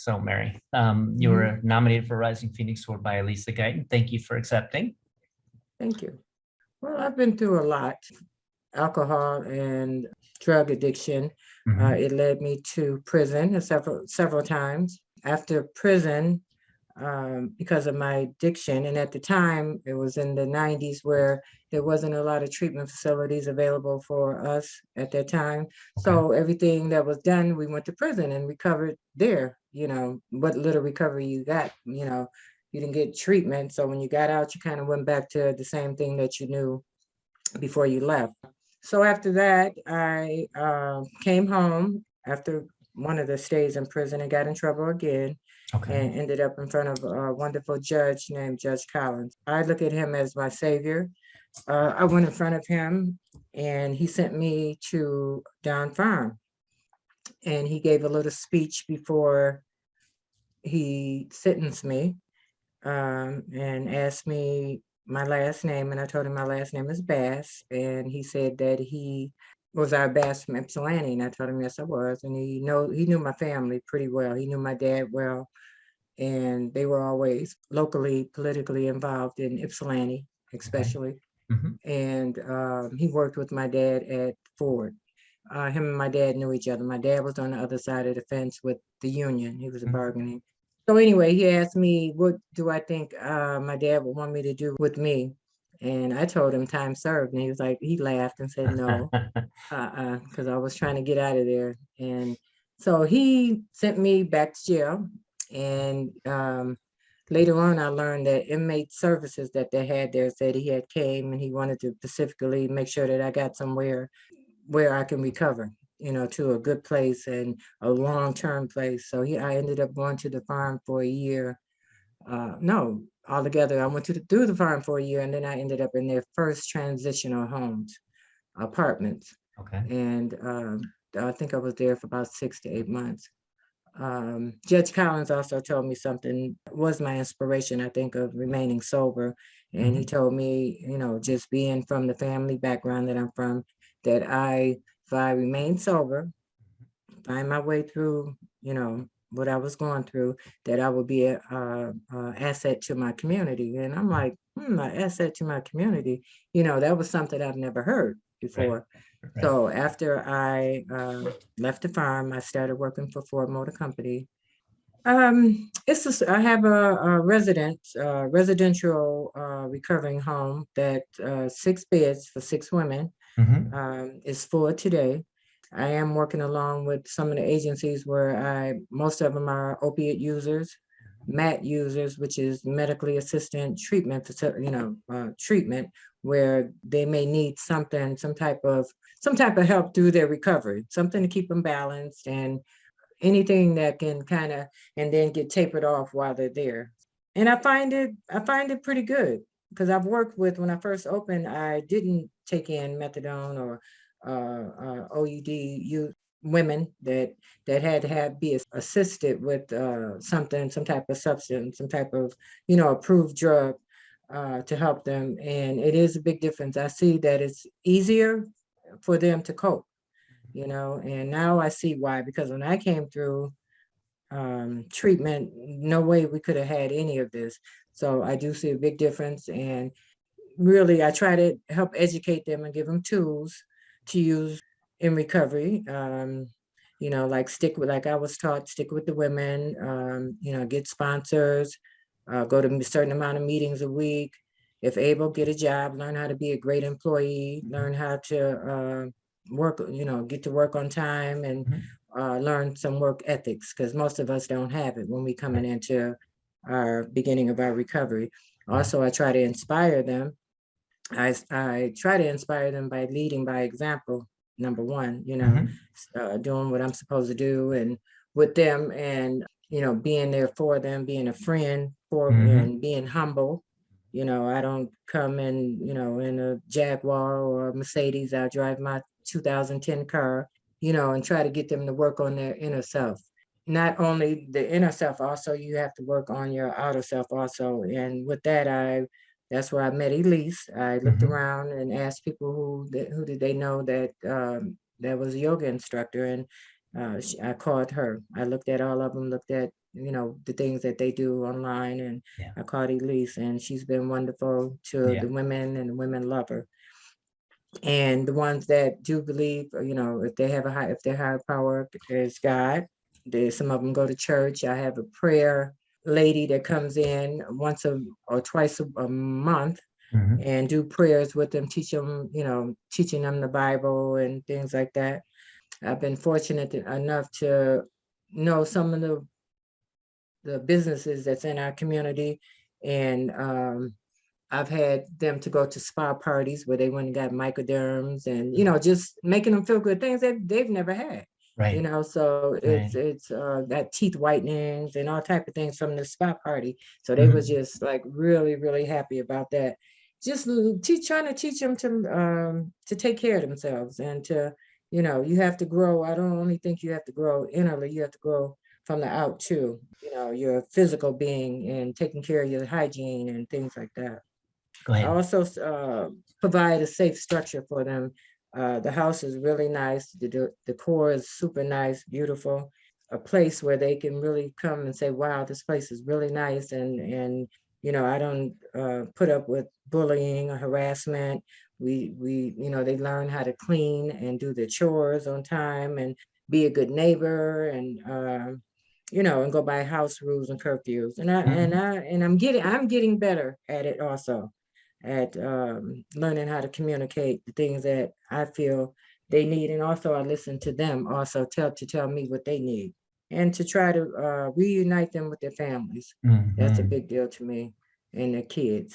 So, Mary, you Mhm. were nominated for Rising Phoenix Award by Elisa Guyton. Thank you for accepting. Thank you. Well, I've been through a lot, alcohol and drug addiction. Mhm. It led me to prison several times. After prison, because of my addiction, and at the time, it was in the 90s where there wasn't a lot of treatment facilities available for us at that time. Okay. So everything that was done, we went to prison and recovered there. What little recovery you got, you didn't get treatment. So when you got out, you kind of went back to the same thing that you knew before you left. So after that, I came home after one of the stays in prison and got in trouble again Okay. and ended up in front of a wonderful judge named Judge Collins. I look at him as my savior. I went in front of him and he sent me to Don Farm and he gave a little speech before he sentenced me and asked me my last name, and I told him my last name is Bass, and he said that he was our Bass from Ypsilanti, and I told him yes, I was, and he knew my family pretty well. He knew my dad well, and they were always locally politically involved in Ypsilanti, Okay. especially. Mhm. And he worked with my dad at Ford. Him and my dad knew each other. My dad was on the other side of the fence with the union. He was a Mhm. bargaining. So anyway, he asked me, what do I think my dad would want me to do with me? And I told him time served. And he was like, he laughed and said no, because I was trying to get out of there. And so he sent me back to jail. And later on, I learned that inmate services that they had there said he had came and he wanted to specifically make sure that I got somewhere where I can recover, to a good place and a long-term place. So I ended up going to the farm for a year. No, altogether, I went through the farm for a year, and then I ended up in their first transitional homes, apartments, Okay. and I think I was there for about 6 to 8 months. Judge Collins also told me something was my inspiration, I think, of remaining sober. And he Mhm. told me, just being from the family background that I'm from, that if I remain sober, find my way through, what I was going through, that I would be a asset to my community. And I'm like, an asset to my community. That was something I've never heard Right. before. Right. So after I left the farm, I started working for Ford Motor Company. I have a residential recovering home that 6 beds for 6 women Mhm. is full today. I am working along with some of the agencies where most of them are opiate users, MAT users, which is medically assisted treatment, treatment where they may need some type of help through their recovery, something to keep them balanced and anything that can kind of and then get tapered off while they're there. And I find it pretty good because I've worked with when I first opened, I didn't take in methadone or OUD women that had to be assisted with some type of substance, some type of approved drug to help them. And it is a big difference. I see that it's easier for them to cope, and now I see why, because when I came through treatment, no way we could have had any of this. So I do see a big difference. And really, I try to help educate them and give them tools to use in recovery. Like like I was taught, stick with the women, get sponsors, go to a certain amount of meetings a week. If able, get a job, learn how to be a great employee, learn how to work, get to work on time and Mhm. learn some work ethics because most of us don't have it when we coming Right. into our beginning of our recovery. Yeah. Also, I try to inspire them. I try to inspire them by leading by example. Number one, Mhm. doing what I'm supposed to do and with them, and being there for them, being a friend for, Mhm. and being humble. I don't come in, in a Jaguar or a Mercedes. I drive my 2010 car, and try to get them to work on their inner self. Not only the inner self, also you have to work on your outer self also. And with that, that's where I met Elise. I looked Mhm. around and asked people who did they know that was a yoga instructor, and I called her. I looked at all of them, looked at the things that they do online. And Yeah. I called Elise, and she's been wonderful to Yeah. the women, and the women love her. And the ones that do believe, if they're higher power is God, some of them go to church. I have a prayer lady that comes in once or twice a month Mhm. and do prayers with them, teaching them the Bible and things like that. I've been fortunate enough to know some of the businesses that's in our community, and I've had them to go to spa parties where they went and got microderms and, just making them feel good, things that they've never had. Right. So Right. it's got teeth whitenings and all type of things from the spa party. So they was Mhm. just like really, really happy about that. Just trying to teach them to take care of themselves and to, you have to grow. I don't only think you have to grow innerly, you have to grow from the out too. Your physical being and taking care of your hygiene and things like that. Go I ahead. also provide a safe structure for them. The house is really nice. The decor is super nice, beautiful. A place where they can really come and say, "Wow, this place is really nice," and I don't put up with bullying or harassment. They learn how to clean and do their chores on time and be a good neighbor and go by house rules and curfews. Mhm. And I'm getting better at it also, at learning how to communicate the things that I feel they need. And also I listen to them also tell me what they need and to try to reunite them with their families. That's a Mhm. big deal to me and their kids.